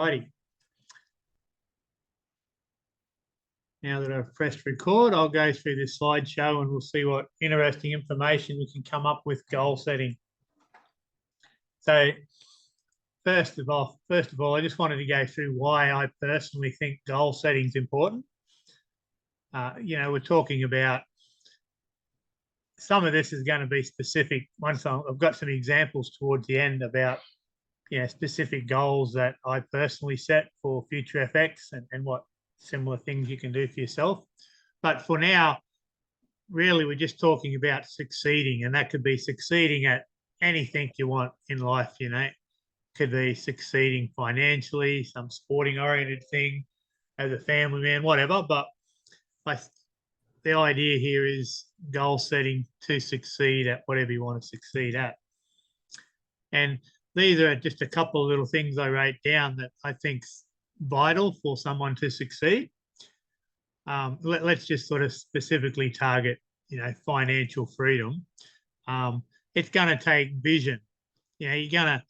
righty. Now that I've pressed record, I'll go through this slideshow and we'll see what interesting information we can come up with goal setting. So first of all, I just wanted to go through why I personally think goal setting is important. We're talking about, some of this is going to be specific. Once I've got some examples towards the end about, specific goals that I personally set for Future FX and what similar things you can do for yourself. But for now, really, we're just talking about succeeding, and that could be succeeding at anything you want in life, Could be succeeding financially, some sporting oriented thing, as a family man, whatever. But the idea here is goal setting to succeed at whatever you want to succeed at. And these are just a couple of little things I wrote down that I think's vital for someone to succeed. Let's just sort of specifically target, financial freedom. It's going to take vision. You'll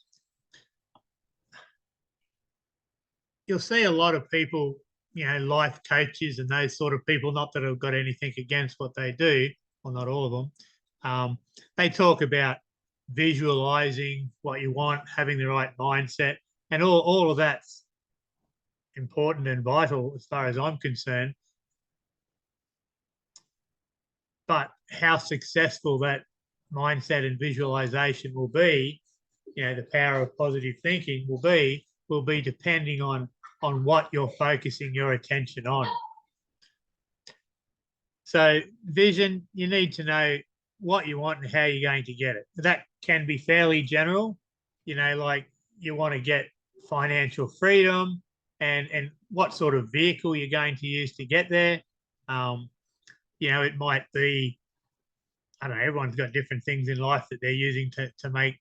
see a lot of people, life coaches and those sort of people, not that I've got anything against what they do, well, not all of them. They talk about visualizing what you want, having the right mindset, and all of that's important and vital as far as I'm concerned. But how successful that mindset and visualization will be, the power of positive thinking will be depending on what you're focusing your attention on. So vision, you need to know what you want and how you're going to get it. That can be fairly general, like you want to get financial freedom and what sort of vehicle you're going to use to get there. It might be, I don't know, everyone's got different things in life that they're using to make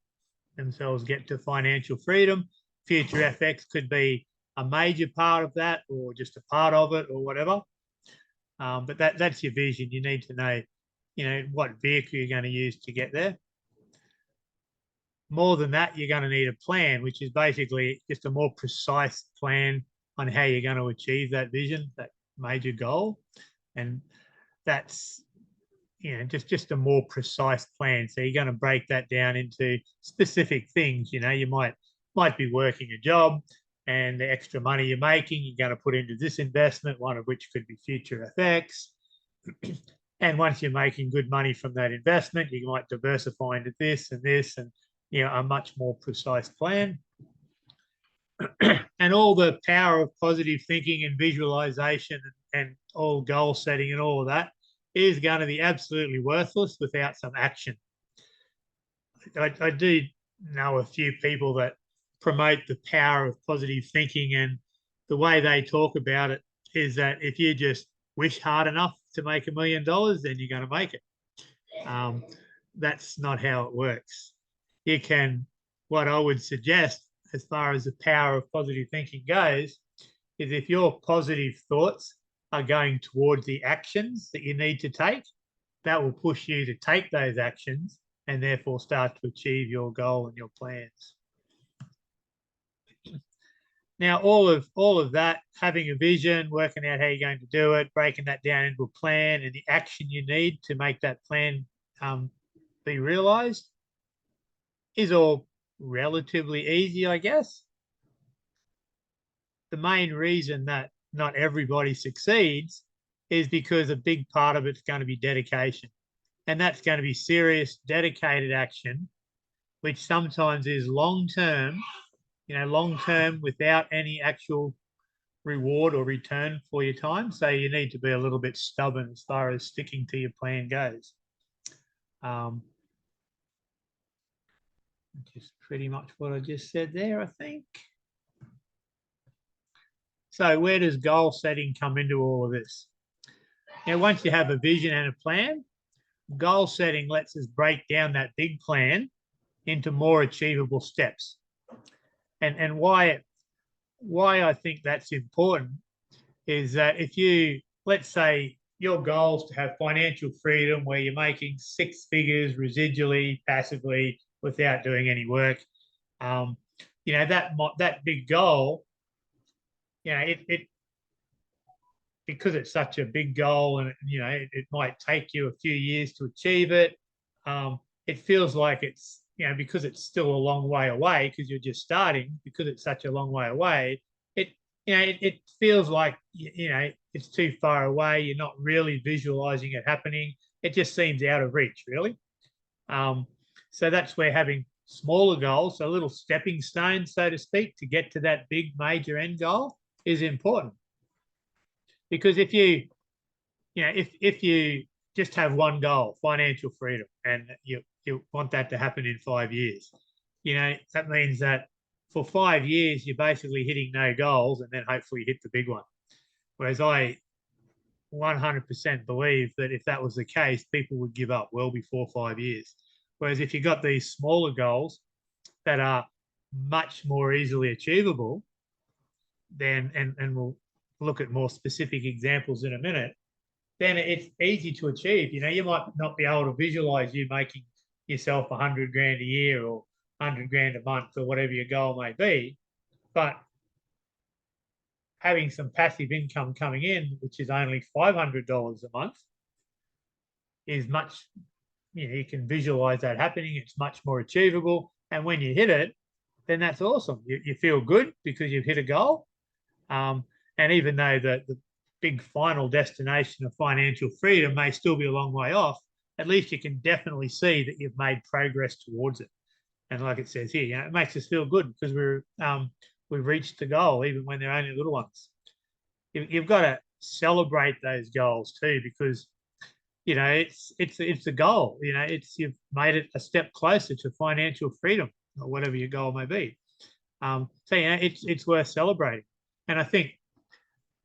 themselves get to financial freedom. Future FX could be a major part of that, or just a part of it, or whatever. But that's your vision. You need to know, what vehicle you're going to use to get there. More than that, you're going to need a plan, which is basically just a more precise plan on how you're going to achieve that vision, that major goal. And that's, just a more precise plan. So you're going to break that down into specific things. You might be working a job, and the extra money you're making, you're going to put into this investment, one of which could be Future FX. And once you're making good money from that investment, you might diversify into this and this, and a much more precise plan. And all the power of positive thinking and visualization and all goal setting and all of that is going to be absolutely worthless without some action. I do know a few people that promote the power of positive thinking, and the way they talk about it is that if you just wish hard enough to make $1 million, then you're going to make it. That's not how it works. What I would suggest as far as the power of positive thinking goes, is if your positive thoughts are going towards the actions that you need to take, that will push you to take those actions and therefore start to achieve your goal and your plans. Now, all of that, having a vision, working out how you're going to do it, breaking that down into a plan and the action you need to make that plan be realised, is all relatively easy, I guess. The main reason that not everybody succeeds is because a big part of it's going to be dedication. And that's going to be serious, dedicated action, which sometimes is long-term, long-term without any actual reward or return for your time. So you need to be a little bit stubborn as far as sticking to your plan goes. Just pretty much what I just said there, I think. So where does goal setting come into all of this? Now, once you have a vision and a plan, goal setting lets us break down that big plan into more achievable steps. And why I think that's important is that if you, let's say your goal is to have financial freedom where you're making 6 figures residually, passively, without doing any work, that big goal you know, it because it's such a big goal, and you know it might take you a few years to achieve it. It feels like it's, you know, because it's still a long way away, because you're just starting, because it's such a long way away. It, you know, it feels like, you know, it's too far away. You're not really visualizing it happening. It just seems out of reach, really. Um, so that's where having smaller goals, so little stepping stones, so to speak, to get to that big major end goal is important. Because if you know, if you just have one goal, financial freedom, and you want that to happen in 5 years, you know, that means that for 5 years you're basically hitting no goals, and then hopefully hit the big one. Whereas I 100% believe that if that was the case, people would give up well before 5 years. Whereas if you've got these smaller goals that are much more easily achievable, then and we'll look at more specific examples in a minute, then it's easy to achieve. You know, you might not be able to visualize you making yourself 100 grand a year or 100 grand a month or whatever your goal may be, but having some passive income coming in, which is only $500 a month, is much, you know, you can visualize that happening. It's much more achievable. And when you hit it, then that's awesome. You feel good because you've hit a goal. And even though the big final destination of financial freedom may still be a long way off, at least you can definitely see that you've made progress towards it. And like it says here, you know, it makes us feel good because we've reached the goal, even when they're only little ones. You've got to celebrate those goals too, because you know it's a goal. You know, you've made it a step closer to financial freedom or whatever your goal may be. So yeah, it's worth celebrating. And I think,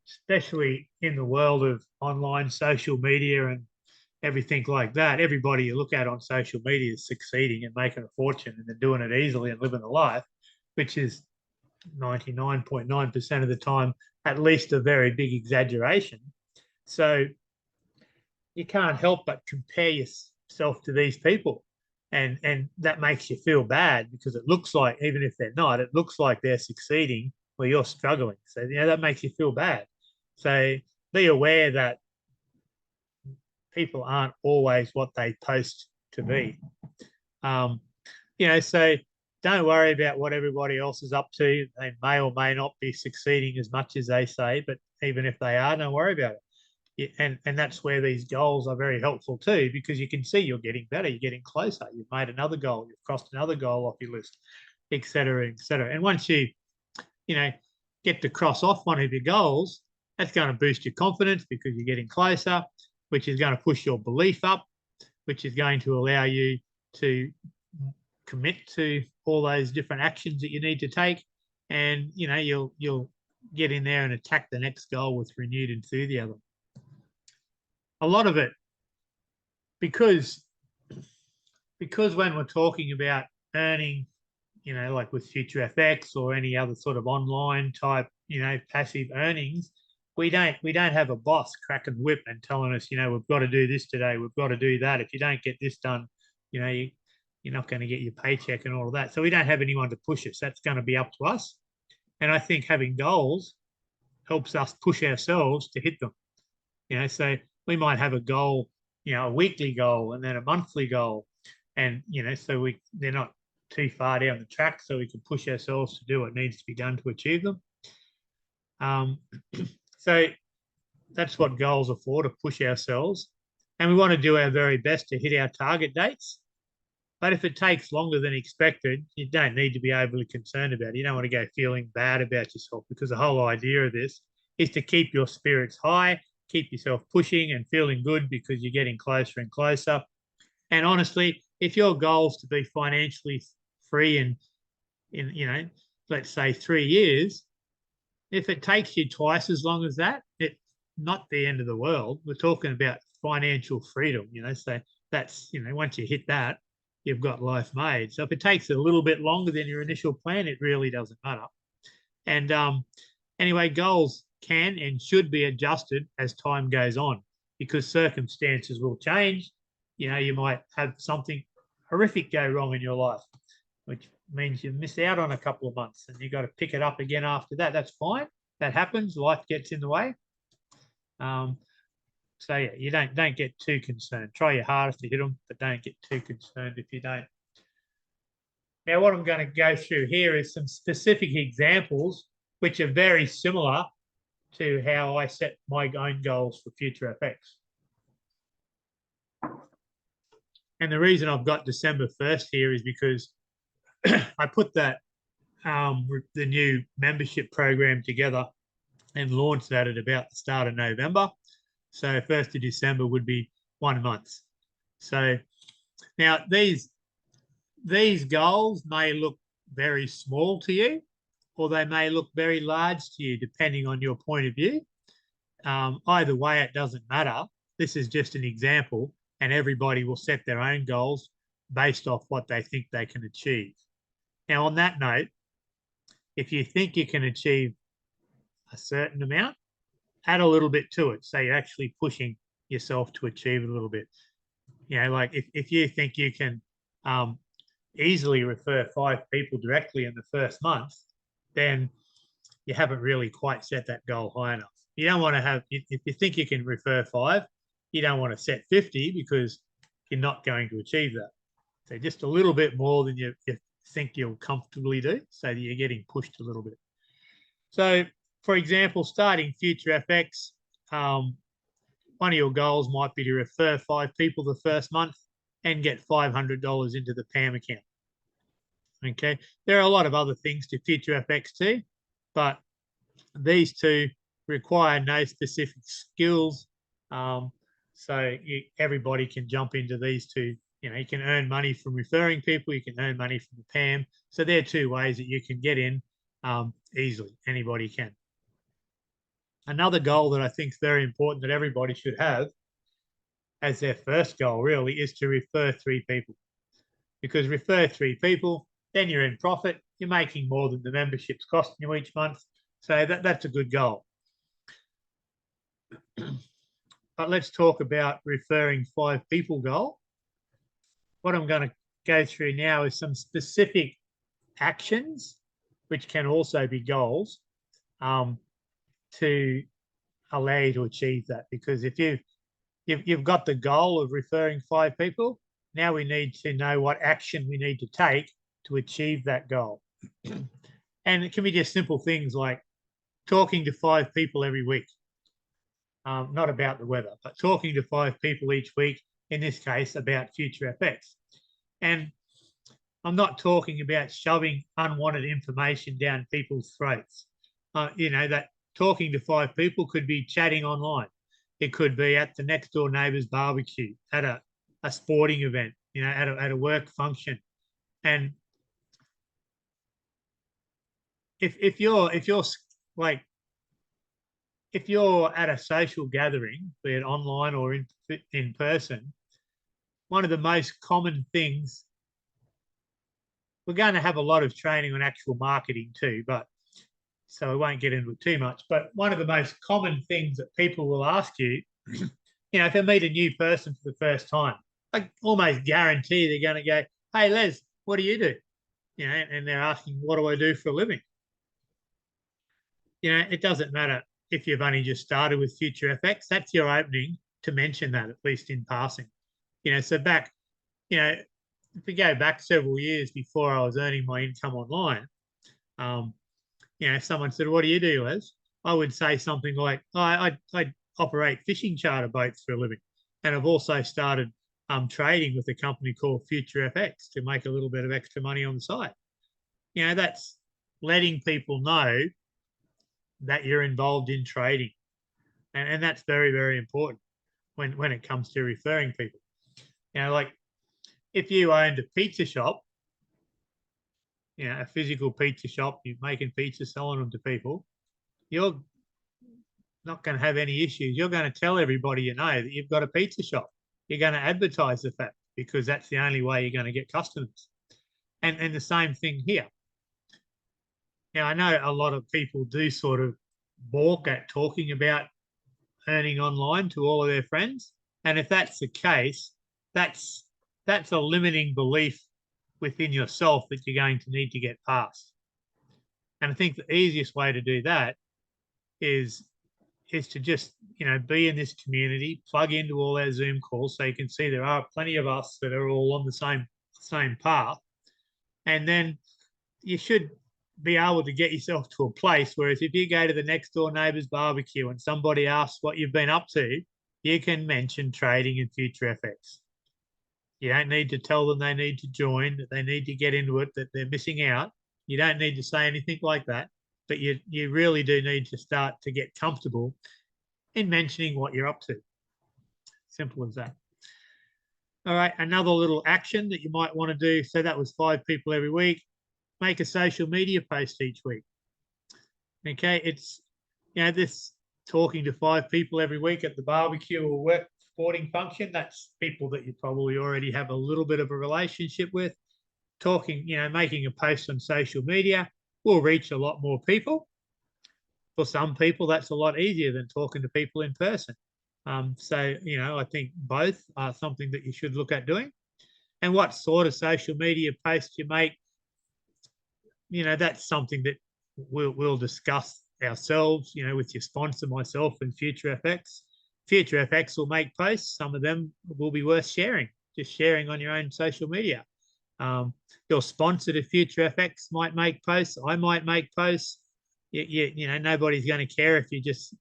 especially in the world of online social media and everything like that, everybody you look at on social media is succeeding and making a fortune, and they're doing it easily and living a life, which is 99.9% of the time at least a very big exaggeration. So you can't help but compare yourself to these people. And that makes you feel bad, because it looks like, even if they're not, it looks like they're succeeding where you're struggling. So, you know, that makes you feel bad. So be aware that people aren't always what they post to be. You know, so don't worry about what everybody else is up to. They may or may not be succeeding as much as they say, but even if they are, don't worry about it. And that's where these goals are very helpful too, because you can see you're getting better, you're getting closer, you've made another goal, you've crossed another goal off your list, et cetera, et cetera. And once you know, get to cross off one of your goals, that's going to boost your confidence because you're getting closer, which is going to push your belief up, which is going to allow you to commit to all those different actions that you need to take. And, you know, you'll get in there and attack the next goal with renewed enthusiasm. A lot of it, because when we're talking about earning, you know, like with Future FX or any other sort of online type, you know, passive earnings, we don't have a boss cracking the whip and telling us, you know, we've got to do this today, we've got to do that. If you don't get this done, you know, you're not going to get your paycheck and all of that. So we don't have anyone to push us. That's going to be up to us. And I think having goals helps us push ourselves to hit them. You know, so we might have a goal, you know, a weekly goal and then a monthly goal. And, you know, so they're not too far down the track, so we can push ourselves to do what needs to be done to achieve them. So that's what goals are for, to push ourselves. And we want to do our very best to hit our target dates. But if it takes longer than expected, you don't need to be overly concerned about it. You don't want to go feeling bad about yourself, because the whole idea of this is to keep your spirits high, keep yourself pushing and feeling good because you're getting closer and closer. And honestly, if your goal is to be financially free in, you know, let's say 3 years, if it takes you twice as long as that, it's not the end of the world. We're talking about financial freedom, you know, so that's, you know, once you hit that, you've got life made. So if it takes a little bit longer than your initial plan, it really doesn't matter. And anyway, goals can and should be adjusted as time goes on, because circumstances will change. You know, you might have something horrific go wrong in your life, which means you miss out on a couple of months and you've got to pick it up again after that. That's fine. that happens. Life gets in the way. So yeah, you don't get too concerned. Try your hardest to hit them, but don't get too concerned if you don't. Now, what I'm going to go through here is some specific examples which are very similar to how I set my own goals for Future FX. And the reason I've got December 1st here is because I put that the new membership program together and launched that at about the start of November. So 1st of December would be 1 month. So now these goals may look very small to you, or they may look very large to you, depending on your point of view. Either way, it doesn't matter. This is just an example, and everybody will set their own goals based off what they think they can achieve. Now, on that note, if you think you can achieve a certain amount, add a little bit to it. So you're actually pushing yourself to achieve it a little bit. You know, like if you think you can easily refer 5 people directly in the first month, then you haven't really quite set that goal high enough. You don't want to have, if you think you can refer 5, you don't want to set 50 because you're not going to achieve that. So just a little bit more than you think you'll comfortably do, so that you're getting pushed a little bit. So, for example, starting Future FX, one of your goals might be to refer 5 people the first month and get $500 into the PAM account. Okay, there are a lot of other things to Future FX too, but these two require no specific skills. So everybody can jump into these two. You know, you can earn money from referring people, you can earn money from the PAM. So there are 2 ways that you can get in easily. Anybody can. Another goal that I think is very important that everybody should have as their first goal really is to refer 3 people. Because refer 3 people, then you're in profit. You're making more than the membership's costing you each month. So that's a good goal. But let's talk about referring 5 people goal. What I'm going to go through now is some specific actions, which can also be goals, to allow you to achieve that. Because if you've got the goal of referring 5 people, now we need to know what action we need to take to achieve that goal. And it can be just simple things like talking to 5 people every week. Not about the weather, but talking to 5 people each week, in this case, about Future FX. And I'm not talking about shoving unwanted information down people's throats. You know, that talking to 5 people could be chatting online. It could be at the next door neighbour's barbecue, at a sporting event, you know, at a work function. And if you're like, if you're at a social gathering, be it online or in person, one of the most common things, we're going to have a lot of training on actual marketing too, but so I won't get into it too much. But one of the most common things that people will ask you, you know, if they meet a new person for the first time, I almost guarantee they're going to go, "Hey, Les, what do you do?" You know, and they're asking, "What do I do for a living?" You know, it doesn't matter if you've only just started with Future FX. That's your opening to mention that, at least in passing. You know, so back, you know, if we go back several years before I was earning my income online, you know, if someone said, "What do you do, Les?" I would say something like, I operate fishing charter boats for a living. And I've also started trading with a company called Future FX to make a little bit of extra money on the side. You know, that's letting people know that you're involved in trading. And that's very, very important when it comes to referring people. You know, like if you owned a pizza shop, you know, a physical pizza shop, you're making pizza, selling them to people, you're not going to have any issues. You're going to tell everybody you know that you've got a pizza shop. You're going to advertise the fact, because that's the only way you're going to get customers. And the same thing here. Now, I know a lot of people do sort of balk at talking about earning online to all of their friends. And if that's the case, that's a limiting belief within yourself that you're going to need to get past. And I think the easiest way to do that is to just, be in this community, plug into all our Zoom calls so you can see there are plenty of us that are all on the same path. And then you should be able to get yourself to a place where if you go to the next door neighbour's barbecue and somebody asks what you've been up to, you can mention trading in Future FX. You don't need to tell them they need to join, that they need to get into it, that they're missing out. You don't need to say anything like that, but you really do need to start to get comfortable in mentioning what you're up to. Simple as that. All right, another little action that you might want to do. So that was 5 people every week. Make a social media post each week. Okay, it's, this talking to 5 people every week at the barbecue or work sporting function, that's people that you probably already have a little bit of a relationship with. Talking, making a post on social media will reach a lot more people. For some people, that's a lot easier than talking to people in person. So, I think both are something that you should look at doing. And what sort of social media posts you make, that's something that we'll discuss ourselves, with your sponsor, myself, and Future FX. Future FX will make posts. Some of them will be worth sharing, just sharing on your own social media. Your sponsor to Future FX might make posts. I might make posts. Nobody's going to care if you just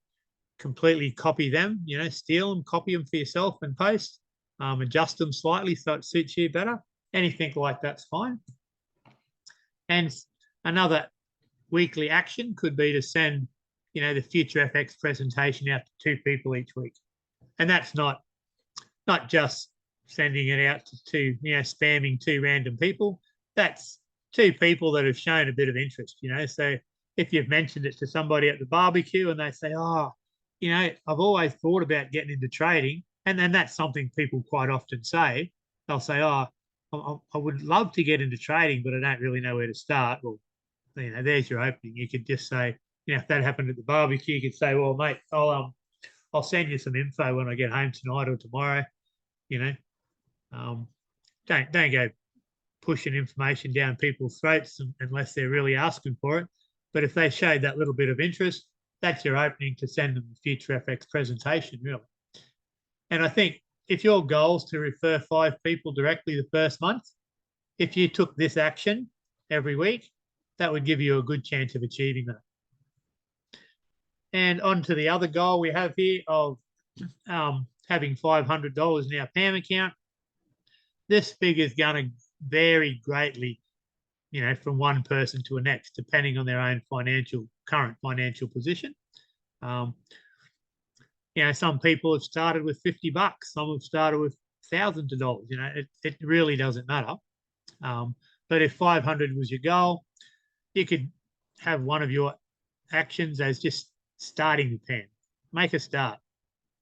completely copy them, steal them, copy them for yourself and post, adjust them slightly so it suits you better. Anything like that's fine. And another weekly action could be to send, the Future FX presentation out to 2 people each week. And that's not just sending it out to spamming 2 random people. That's 2 people that have shown a bit of interest, So if you've mentioned it to somebody at the barbecue and they say, oh, I've always thought about getting into trading, and then that's something people quite often say. They'll say, oh, I would love to get into trading, but I don't really know where to start. Well, there's your opening. You could just say, if that happened at the barbecue, you could say, well, mate, I'll send you some info when I get home tonight or tomorrow. Don't go pushing information down people's throats unless they're really asking for it. But if they showed that little bit of interest, that's your opening to send them the Future FX presentation, really. And I think if your goal is to refer 5 people directly the first month, if you took this action every week, that would give you a good chance of achieving that. And on to the other goal we have here of having $500 in our PAM account. This figure is going to vary greatly, from one person to the next, depending on their own current financial position. Some people have started with $50, some have started with thousands of dollars. It really doesn't matter. But if 500 was your goal, you could have one of your actions as just starting the PAM. Make a start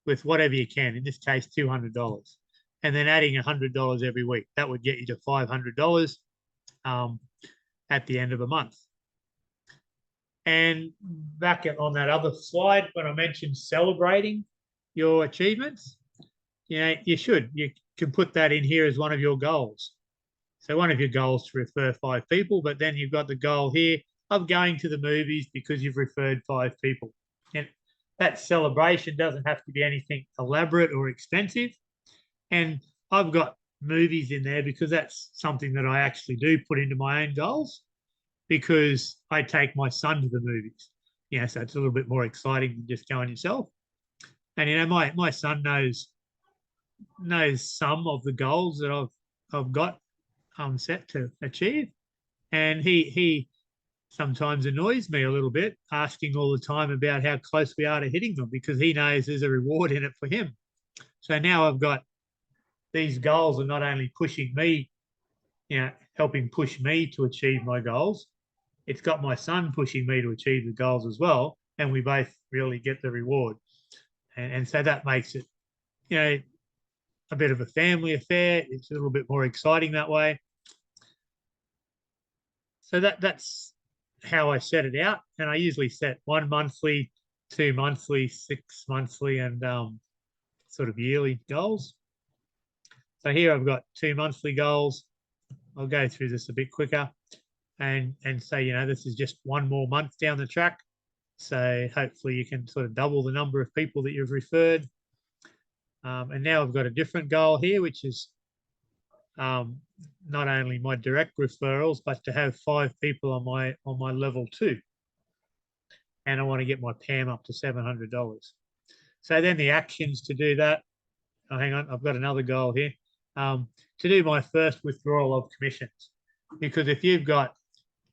with whatever you can, in this case, $200, and then adding $100 every week. That would get you to $500 at the end of a month. And back on that other slide, when I mentioned celebrating your achievements, you can put that in here as one of your goals. So one of your goals to refer 5 people, but then you've got the goal here of going to the movies because you've referred 5 people. And that celebration doesn't have to be anything elaborate or expensive. And I've got movies in there because that's something that I actually do put into my own goals, because I take my son to the movies. So it's a little bit more exciting than just going yourself. And my son knows some of the goals that I've got set to achieve, and he sometimes annoys me a little bit, asking all the time about how close we are to hitting them, because he knows there's a reward in it for him. So now I've got these goals are not only pushing me, helping push me to achieve my goals, it's got my son pushing me to achieve the goals as well, and we both really get the reward. And so that makes it, a bit of a family affair. It's a little bit more exciting that way. So that's how I set it out. And I usually set 1 monthly, 2 monthly, 6 monthly, and sort of yearly goals. So here I've got 2 monthly goals. I'll go through this a bit quicker and say, this is just 1 more month down the track. So hopefully you can sort of double the number of people that you've referred. And now I've got a different goal here, which is not only my direct referrals, but to have 5 people on my level 2. And I want to get my PAM up to $700. So then the actions to do that. Oh, hang on, I've got another goal here. To do my first withdrawal of commissions. Because if you've got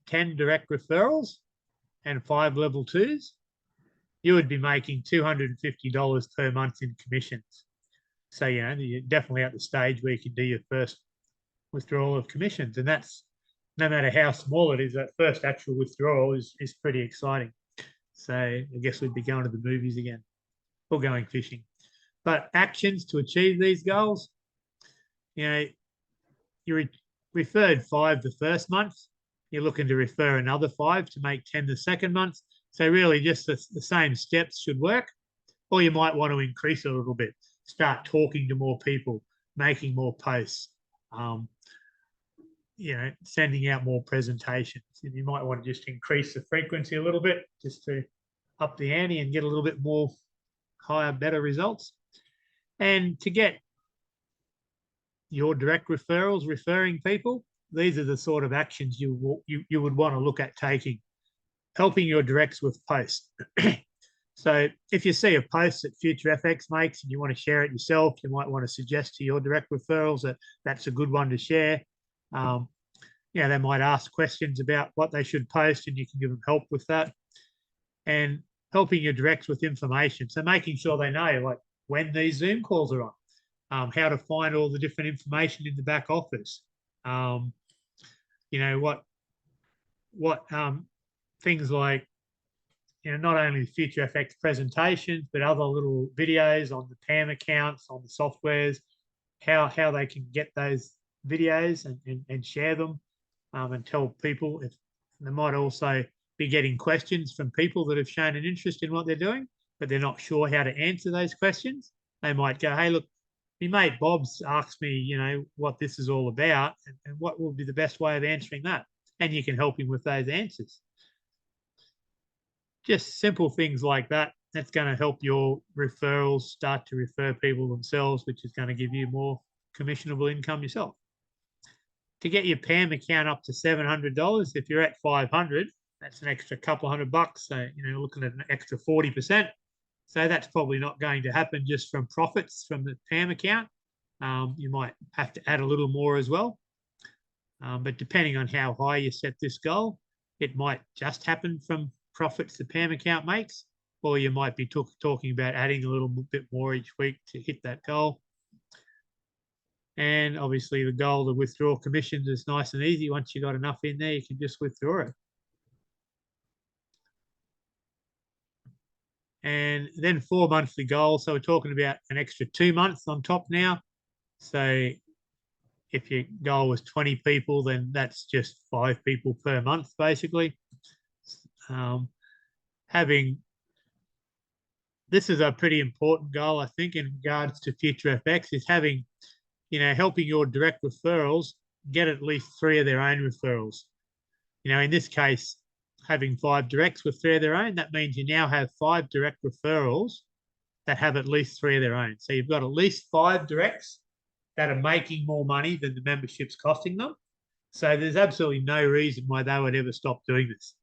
10 direct referrals and 5 level 2s, you would be making $250 per month in commissions. So, you know, you're definitely at the stage where you can do your first withdrawal of commissions. And that's, no matter how small it is, that first actual withdrawal is pretty exciting. So I guess we'd be going to the movies again or going fishing. But actions to achieve these goals, you know, you referred 5 the first month. You're looking to refer another 5 to make 10 the second month. So really just the same steps should work. Or you might want to increase it a little bit. Start talking to more people, making more posts, you know, sending out more presentations. And you might want to just increase the frequency a little bit just to up the ante and get a little bit more higher, better results. And to get your direct referrals, referring people, these are the sort of actions you would want to look at taking. Helping your directs with posts. So if you see a post that Future FX makes and you want to share it yourself, you might want to suggest to your direct referrals that that's a good one to share. Yeah, they might ask questions about what they should post and you can give them help with that. And helping your directs with information. So making sure they know like when these Zoom calls are on, how to find all the different information in the back office. You know, what things like, you know, not only Future FX presentations, but other little videos on the PAM accounts, on the softwares, how they can get those videos and share them and tell people. If they might also be getting questions from people that have shown an interest in what they're doing, but they're not sure how to answer those questions. They might go, hey, look, my mate Bob's asked me, you know, what this is all about and what will be the best way of answering that. And you can help him with those answers. Just simple things like that. That's going to help your referrals start to refer people themselves, which is going to give you more commissionable income yourself. To get your PAM account up to $700, if you're at 500, that's an extra couple of $100. So, you know, looking at an extra 40%. So that's probably not going to happen just from profits from the PAM account. You might have to add a little more as well. But depending on how high you set this goal, it might just happen from profits the PAM account makes, or you might be talking about adding a little bit more each week to hit that goal. And obviously the goal to withdraw commissions is nice and easy. Once you got enough in there, you can just withdraw it. And then 4 monthly goals. So we're talking about an extra 2 months on top now. So if your goal was 20 people, then that's just 5 people per month, basically. This is a pretty important goal, I think, in regards to Future FX, is having, you know, helping your direct referrals get at least 3 of their own referrals. You know, in this case, having 5 directs with 3 of their own, that means you now have 5 direct referrals that have at least 3 of their own. So you've got at least 5 directs that are making more money than the membership's costing them. So there's absolutely no reason why they would ever stop doing this.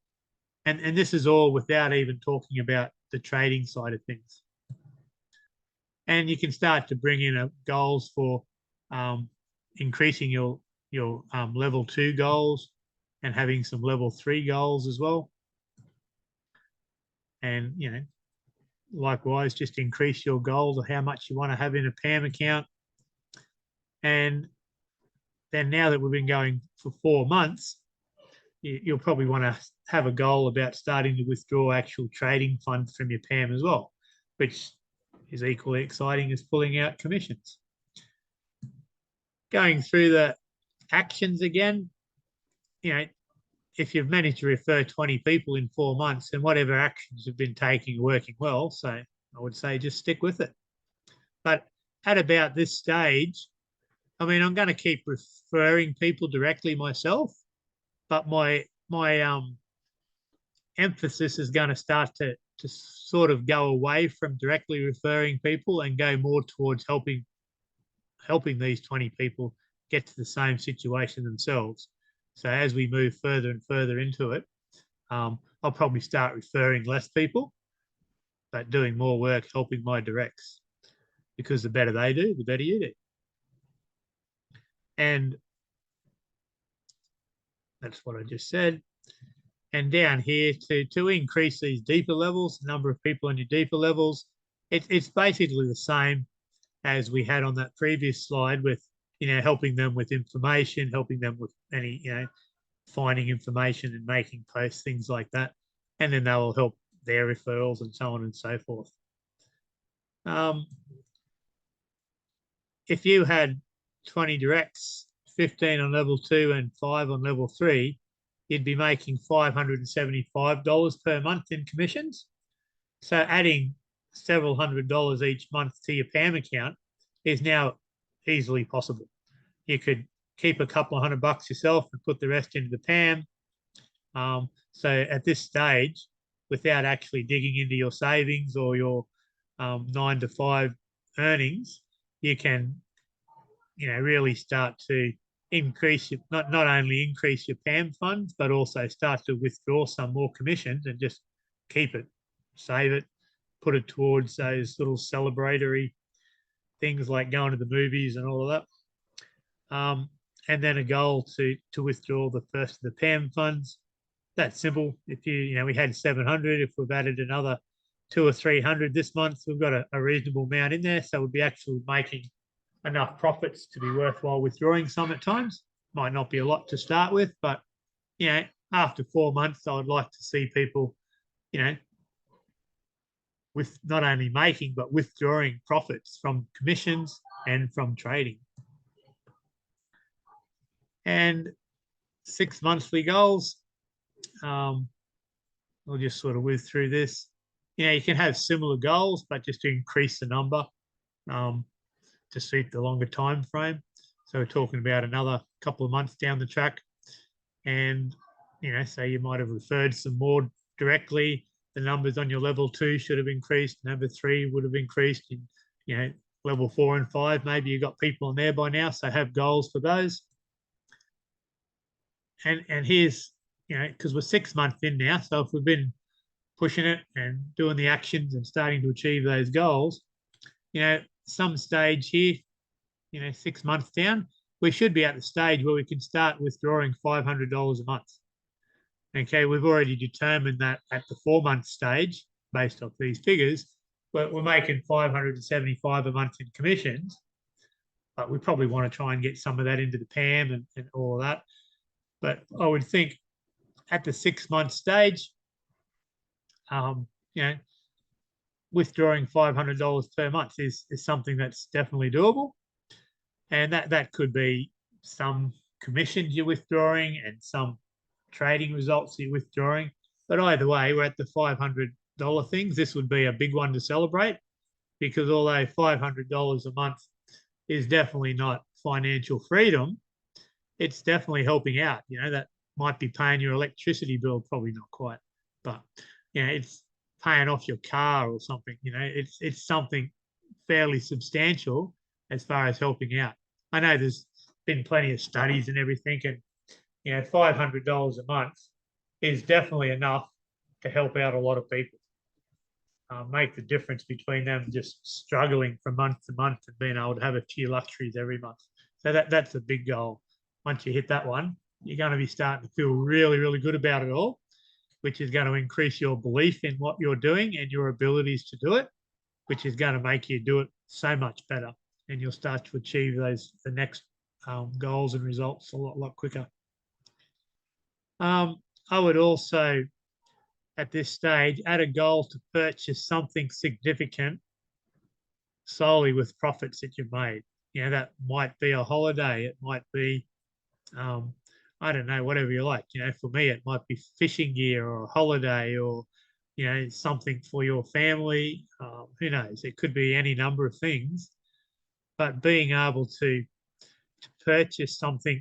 And this is all without even talking about the trading side of things. And you can start to bring in goals for increasing your level 2 goals and having some level 3 goals as well. And, you know, likewise, just increase your goals of how much you want to have in a PAM account. And then now that we've been going for 4 months, you'll probably want to have a goal about starting to withdraw actual trading funds from your PAM as well, which is equally exciting as pulling out commissions. Going through the actions again, you know, if you've managed to refer 20 people in 4 months, then whatever actions you've been taking are working well. So I would say just stick with it. But at about this stage, I mean, I'm going to keep referring people directly myself, but my emphasis is going to start to sort of go away from directly referring people and go more towards helping these 20 people get to the same situation themselves. So as we move further and further into it, I'll probably start referring less people, but doing more work helping my directs, because the better they do, the better you do. And that's what I just said. And down here, to increase these deeper levels, the number of people on your deeper levels, it's basically the same as we had on that previous slide with, helping them with information, helping them with any, finding information and making posts, things like that. And then they will help their referrals and so on and so forth. If you had 20 directs, 15 on level 2 and 5 on level 3, you'd be making $575 per month in commissions. So adding several $100s each month to your PAM account is now easily possible. You could keep a couple of $100 yourself and put the rest into the PAM. So at this stage, without actually digging into your savings or your 9 to 5 earnings, you can, really start to increase your, not only increase your PAM funds, but also start to withdraw some more commissions and just keep it, save it, put it towards those little celebratory things like going to the movies and all of that. And then a goal to withdraw the first of the PAM funds. That's simple. If we had 700, if we've added another 200 or 300 this month, we've got a reasonable amount in there. So we'll be actually making enough profits to be worthwhile withdrawing some at times. Might not be a lot to start with, but, after 4 months, I would like to see people, with not only making, but withdrawing profits from commissions and from trading. And 6 monthly goals. I'll just sort of whiz through this. You can have similar goals, but just to increase the number to suit the longer time frame. So we're talking about another couple of months down the track. And, so you might have referred some more directly. The numbers on your level 2 should have increased. Number 3 would have increased. In, level 4 and 5, maybe you've got people in there by now, so have goals for those. And here's, because we're 6 months in now, so if we've been pushing it and doing the actions and starting to achieve those goals, some stage here, 6 months down, we should be at the stage where we can start withdrawing $500 a month. Okay, we've already determined that at the 4-month stage, based off these figures, we're making $575 a month in commissions, but we probably want to try and get some of that into the PAM and all of that. But I would think at the 6-month stage, withdrawing $500 per month is something that's definitely doable. And that could be some commissions you're withdrawing and some trading results you're withdrawing. But either way, we're at the $500 things. This would be a big one to celebrate, because although $500 a month is definitely not financial freedom, it's definitely helping out. That might be paying your electricity bill, probably not quite, but it's paying off your car or something. It's something fairly substantial as far as helping out. I know there's been plenty of studies and everything, and $500 a month is definitely enough to help out a lot of people. Make the difference between them just struggling from month to month and being able to have a few luxuries every month. So that's a big goal. Once you hit that one, you're going to be starting to feel really, really good about it all, which is going to increase your belief in what you're doing and your abilities to do it, which is going to make you do it so much better. And you'll start to achieve the next goals and results a lot quicker. I would also, at this stage, add a goal to purchase something significant solely with profits that you've made. That might be a holiday. It might be, I don't know, whatever you like. For me, it might be fishing gear or a holiday or, something for your family. Who knows? It could be any number of things. But being able to purchase something,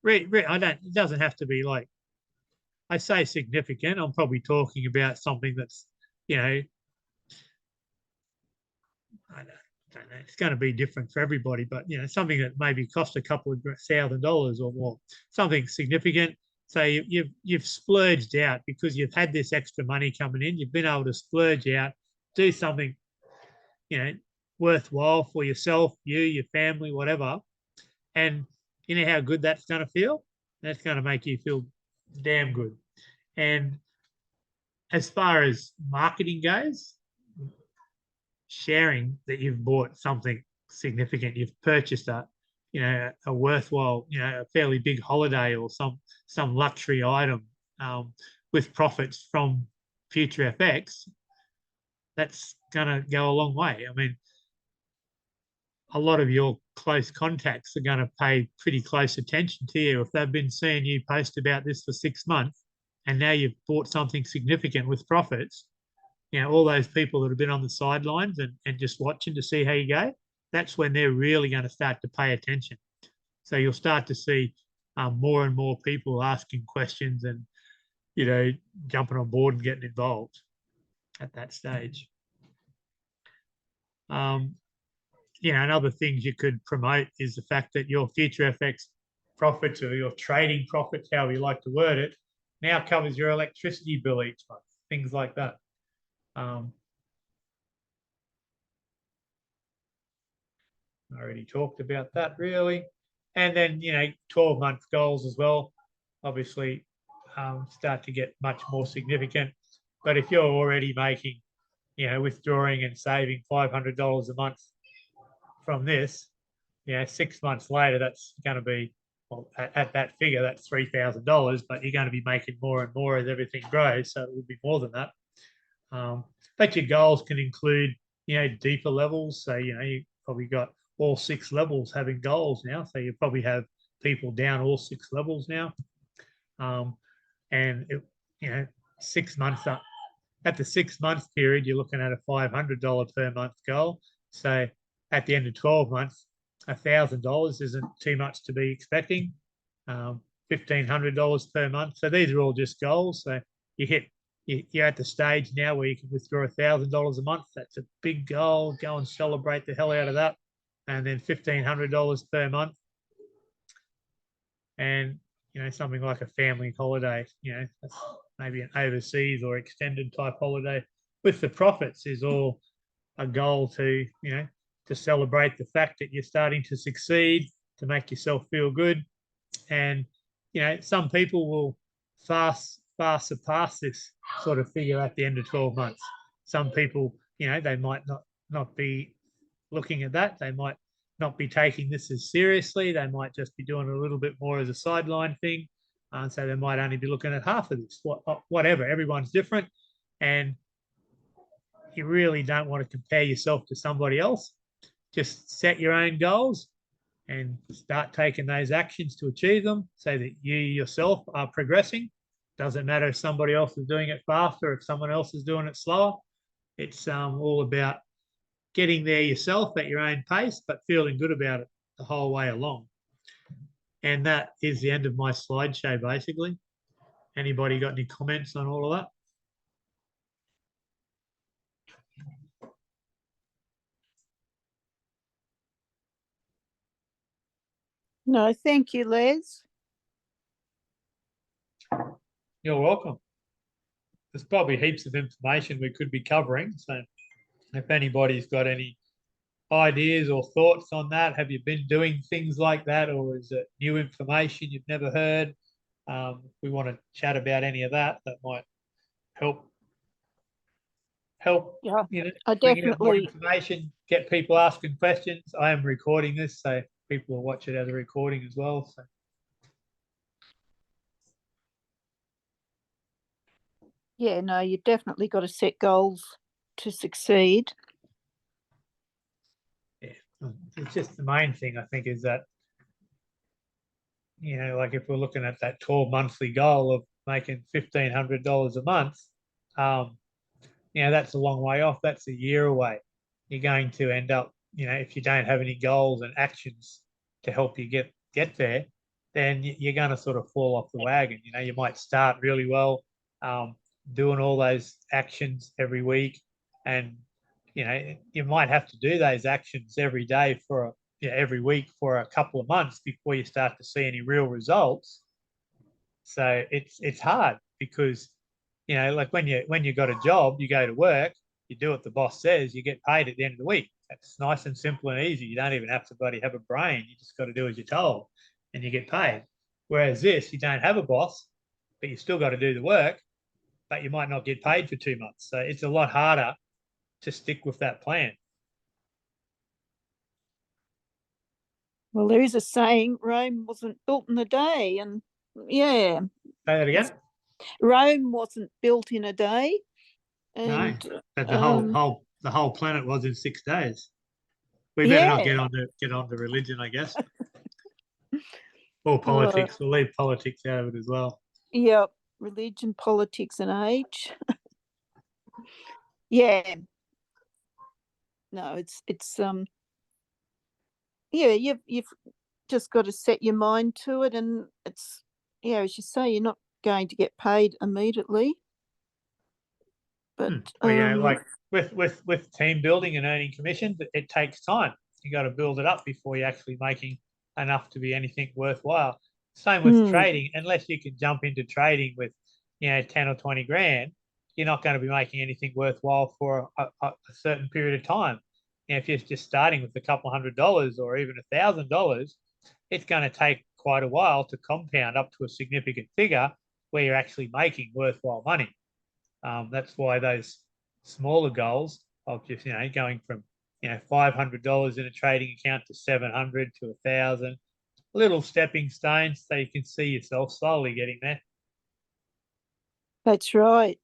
it doesn't have to be like I say significant, I'm probably talking about something that's, you know, I don't know, it's going to be different for everybody, but you know, something that maybe cost a couple of $1,000 or more, something significant. So you've splurged out because you've had this extra money coming in. You've been able to splurge out, do something, you know, worthwhile for yourself, your family, whatever. And you know how good that's going to feel? That's going to make you feel damn good. And as far as marketing goes, sharing that you've bought something significant, you've purchased a worthwhile, you know, a fairly big holiday or some luxury item with profits from Future FX, that's going to go a long way. I mean, a lot of your close contacts are going to pay pretty close attention to you if they've been seeing you post about this for 6 months and now you've bought something significant with profits. You know, all those people that have been on the sidelines and just watching to see how you go, that's when they're really going to start to pay attention. So you'll start to see more and more people asking questions and, you know, jumping on board and getting involved at that stage. You know, and other things you could promote is the fact that your Future FX profits or your trading profits, however you like to word it, now covers your electricity bill each month, things like that. I already talked about that really. And then, you know, 12-month goals as well, obviously start to get much more significant. But if you're already making, you know, withdrawing and saving $500 a month from this, you know, 6 months later, that's going to be, well, at that figure, that's $3,000, but you're going to be making more and more as everything grows. So it will be more than that. But your goals can include, you know, deeper levels. So, you know, you probably got all 6 levels having goals now. So you probably have people down all 6 levels now. And, you know, 6 months up. At the 6 month period, you're looking at a $500 per month goal. So at the end of 12 months, $1,000 isn't too much to be expecting. $1,500 per month. So these are all just goals. So you're at the stage now where you can withdraw $1,000 a month. That's a big goal. Go and celebrate the hell out of that. And then $1,500 per month. And, you know, something like a family holiday, you know, that's maybe an overseas or extended type holiday with the profits is all a goal to, you know, to celebrate the fact that you're starting to succeed, to make yourself feel good. And, you know, some people will far surpass this sort of figure at the end of 12 months. Some people, you know, they might not be looking at that. They might not be taking this as seriously. They might just be doing a little bit more as a sideline thing. So they might only be looking at half of this, whatever. Everyone's different. And you really don't want to compare yourself to somebody else. Just set your own goals and start taking those actions to achieve them so that you yourself are progressing. Doesn't matter if somebody else is doing it faster, if someone else is doing it slower. It's all about getting there yourself at your own pace, but feeling good about it the whole way along. And that is the end of my slideshow, basically. Anybody got any comments on all of that? No, thank you, Les. You're welcome. There's probably heaps of information we could be covering. So if anybody's got any ideas or thoughts on that, have you been doing things like that, or is it new information you've never heard? We want to chat about any of that might help. Yeah, you know, I bring out more definitely, information, get people asking questions. I am recording this, so people will watch it as a recording as well. So. yeah, no, you definitely got to set goals to succeed. Yeah, it's just the main thing I think is that, you know, like if we're looking at that 12 monthly goal of making $1,500 a month, you know, that's a long way off. That's a year away. You're going to end up, you know, if you don't have any goals and actions to help you get there, then you're going to sort of fall off the wagon. You know, you might start really well, doing all those actions every week, and you know, you might have to do those actions every day for every week for a couple of months before you start to see any real results. So it's hard because, you know, like when you got a job, you go to work, you do what the boss says, you get paid at the end of the week. It's nice and simple and easy. You don't even have to bloody have a brain. You just got to do as you're told, and you get paid. Whereas this, you don't have a boss, but you still got to do the work, but you might not get paid for 2 months. So it's a lot harder to stick with that plan. Well, there is a saying, Rome wasn't built in a day, and yeah, Say that again. Rome wasn't built in a day, No, and but the whole planet was in 6 days. We better not yeah, get on to religion, I guess, or uh, politics. We'll leave politics out of it as well. yeah, religion, politics, and age. Yeah, no, it's yeah, you've just got to set your mind to it, and it's, yeah, as you say, you're not going to get paid immediately, but Well, yeah, like with team building and earning commissions, it takes time. You got to build it up before you're actually making enough to be anything worthwhile. Same with trading, unless you can jump into trading with, 10 or 20 grand, you're not going to be making anything worthwhile for a certain period of time. If you're just starting with a couple $100 or even $1,000, it's going to take quite a while to compound up to a significant figure where you're actually making worthwhile money. That's why those smaller goals of just, going from, $500 in a trading account to 700 to 1,000, little stepping stones so you can see yourself slowly getting there. that's right.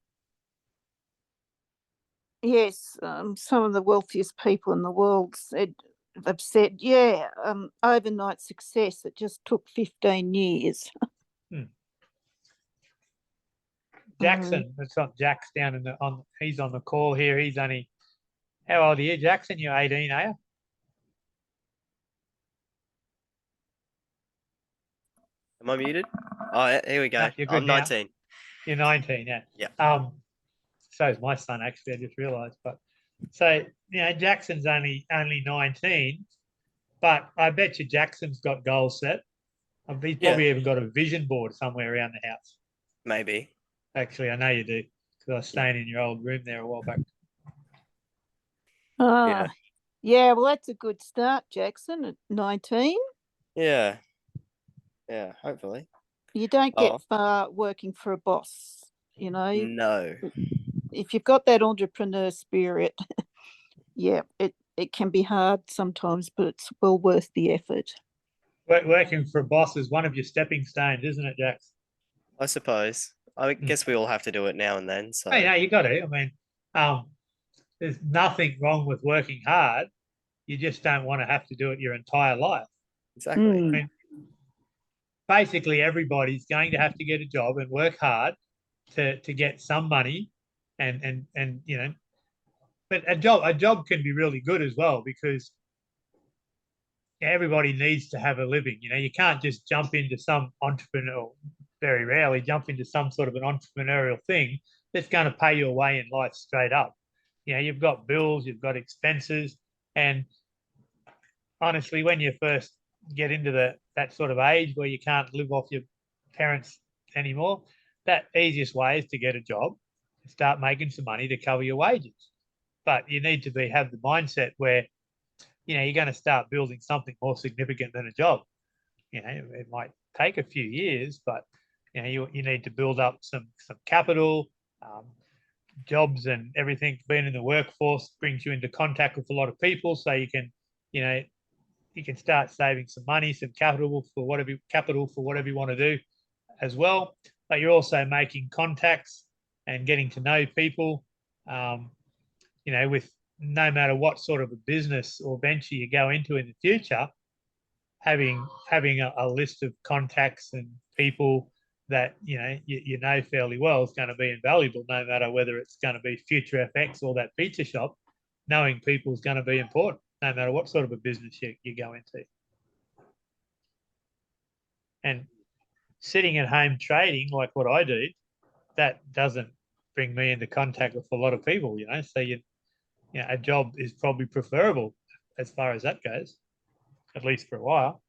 Yes, some of the wealthiest people in the world have said, yeah, overnight success. It just took 15 years. Jackson, it's not Jack's down he's on the call here. He's only, how old are you, Jackson? You're 18, are you? Am I muted? Oh, here we go. No, you're good I'm now. 19. You're 19, yeah. Yeah. So is my son, actually, I just realised. But so, Jackson's only 19, but I bet you Jackson's got goals set. He's probably even got a vision board somewhere around the house. Maybe. Actually, I know you do, because I was staying in your old room there a while back. Yeah, well, that's a good start, Jackson, at 19. Yeah, hopefully. You don't get far working for a boss, No. If you've got that entrepreneur spirit, yeah, it can be hard sometimes, but it's well worth the effort. Working for a boss is one of your stepping stones, isn't it, Jax? I suppose. I guess we all have to do it now and then. So. Hey, no, you got to. I mean, there's nothing wrong with working hard. You just don't want to have to do it your entire life. Exactly. I mean, basically, everybody's going to have to get a job and work hard to get some money, and but a job can be really good as well, because everybody needs to have a living. You can't just jump into some entrepreneur, very rarely jump into some sort of an entrepreneurial thing that's going to pay your way in life straight up. You've got bills, you've got expenses, and honestly, when you first get into that sort of age where you can't live off your parents anymore, that easiest way is to get a job, start making some money to cover your wages. But you need to have the mindset where, you're going to start building something more significant than a job. It might take a few years, but you need to build up some capital. Jobs and everything, being in the workforce brings you into contact with a lot of people, so you can, you can start saving some money, some capital for whatever you want to do as well. But you're also making contacts and getting to know people, with no matter what sort of a business or venture you go into in the future, having a list of contacts and people that you know fairly well is going to be invaluable, no matter whether it's going to be Future FX or that pizza shop. Knowing people is going to be important, no matter what sort of a business you go into. And sitting at home trading like what I do, that doesn't bring me into contact with a lot of people, So a job is probably preferable as far as that goes, at least for a while.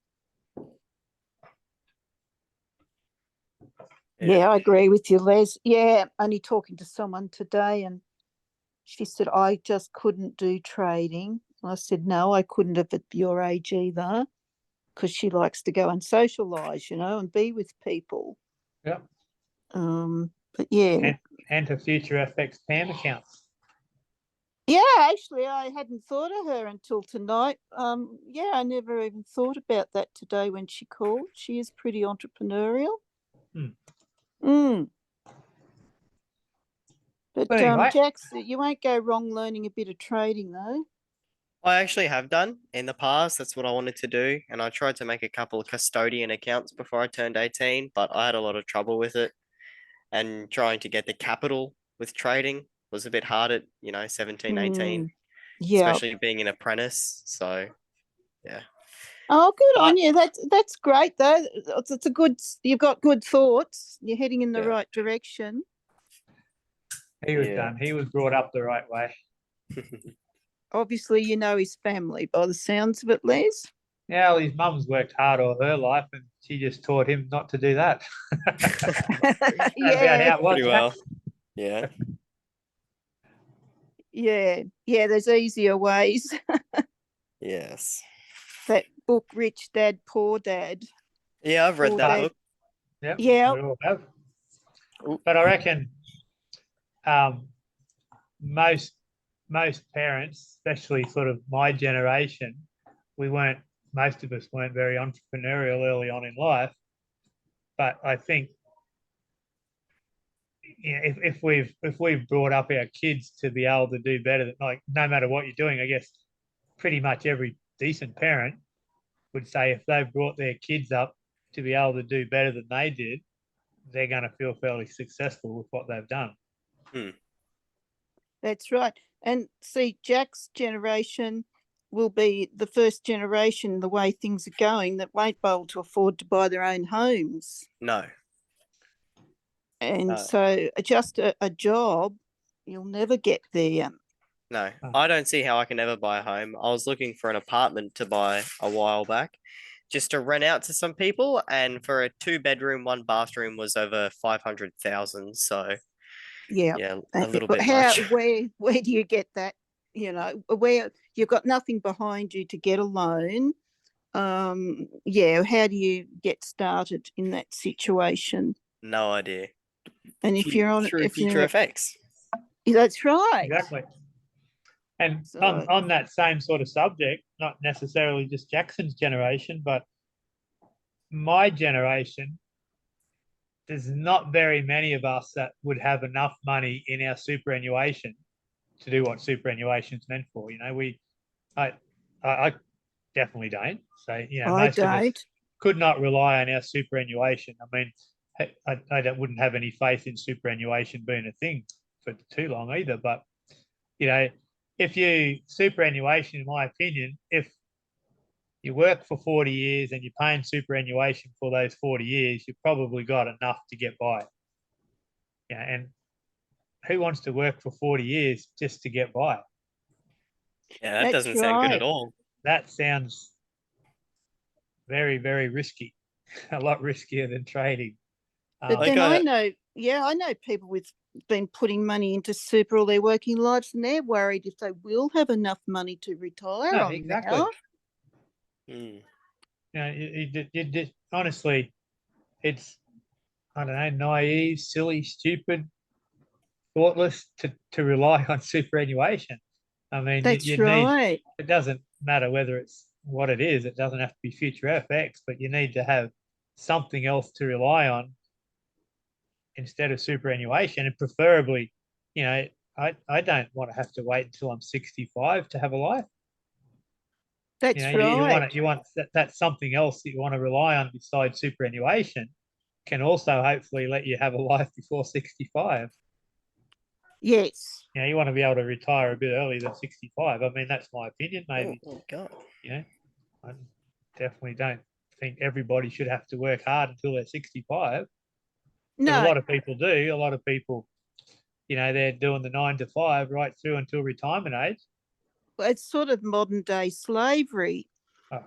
Yeah, I agree with you, Les. Yeah, only talking to someone today, and she said, I just couldn't do trading. I said, no, I couldn't have at your age either, because she likes to go and socialise, and be with people. Yeah. But yeah. And her future FX PAM account. Yeah, actually, I hadn't thought of her until tonight. Yeah, I never even thought about that today when she called. She is pretty entrepreneurial. But But anyway. Jax, you won't go wrong learning a bit of trading, though. I actually have done in the past. That's what I wanted to do. And I tried to make a couple of custodian accounts before I turned 18, but I had a lot of trouble with it. And trying to get the capital with trading was a bit hard at, 17, 18, Yeah. especially being an apprentice. So, yeah. Oh, good But- on you. That's great, though. It's a good. You've got good thoughts. You're heading in the Yeah. right direction. He was Yeah. done. He was brought up the right way. Obviously, you know his family by the sounds of it, Les. Yeah, well, his mum's worked hard all her life, and she just taught him not to do that. About Yeah, how it was. Pretty well. Yeah. yeah. There's easier ways. Yes. That book, Rich Dad, Poor Dad. Yeah, I've read Poor that Dad. book. Yep, Yeah. we all have. Ooh. But I reckon most parents, especially sort of my generation, most of us weren't very entrepreneurial early on in life. But I think if we've brought up our kids to be able to do better, like no matter what you're doing, I guess pretty much every decent parent would say if they've brought their kids up to be able to do better than they did, they're going to feel fairly successful with what they've done. That's right. And see, Jack's generation will be the first generation, the way things are going, that won't be able to afford to buy their own homes. No. And so just a job, you'll never get there. No, I don't see how I can ever buy a home. I was looking for an apartment to buy a while back just to rent out to some people. And for a 2-bedroom, 1-bathroom was over 500,000. So yeah, a little bit much. Where do you get that? Where you've got nothing behind you to get a loan. How do you get started in that situation? No idea. And if you're on through Future FX. That's right. Exactly. And So- on that same sort of subject, not necessarily just Jackson's generation, but my generation, there's not very many of us that would have enough money in our superannuation to do what superannuation is meant for. I definitely don't. So I most of us don't. could not rely on our superannuation. I mean, I wouldn't have any faith in superannuation being a thing for too long either. But if you superannuation, in my opinion, if you work for 40 years and you're paying superannuation for those 40 years, you've probably got enough to get by. And who wants to work for 40 years just to get by? Yeah, that That's doesn't sound good right. at all. That sounds very, very risky, a lot riskier than trading. But Like then I know people with been putting money into super all their working lives, and they're worried if they will have enough money to retire No, on exactly. now. You just honestly, it's, I don't know, naive, silly, stupid, thoughtless to rely on superannuation. I mean, That's you right. need, it doesn't matter whether it's what it is. It doesn't have to be Future FX, but you need to have something else to rely on instead of superannuation, and preferably, I don't want to have to wait until I'm 65 to have a life. That's right. right. You want that's something else that you want to rely on besides superannuation can also hopefully let you have a life before 65. Yes. You want to be able to retire a bit earlier than 65. I mean, that's my opinion, maybe. Oh God. I definitely don't think everybody should have to work hard until they're 65. But a No, lot of people do. A lot of people, they're doing the 9 to 5 right through until retirement age. it's sort of modern day slavery. Oh,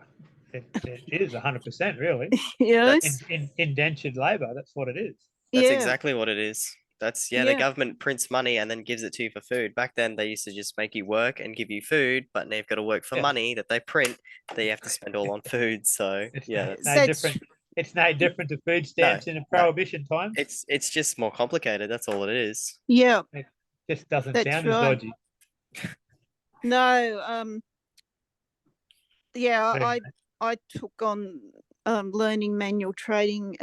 it is 100%, really. That's Indentured labor. That's what it is. that's Yeah, exactly what it is. That's the yeah. government prints money and then gives it to you for food. Back then they used to just make you work and give you food, but now you've got to work for Yeah. money that they print that you have to spend all on food. So It's yeah, no, that's- no That's different. It's no different to food stamps in a prohibition time. it's just more complicated. That's all it is. Yeah, Just doesn't that's sound as right. dodgy. No, yeah, But I took on learning manual trading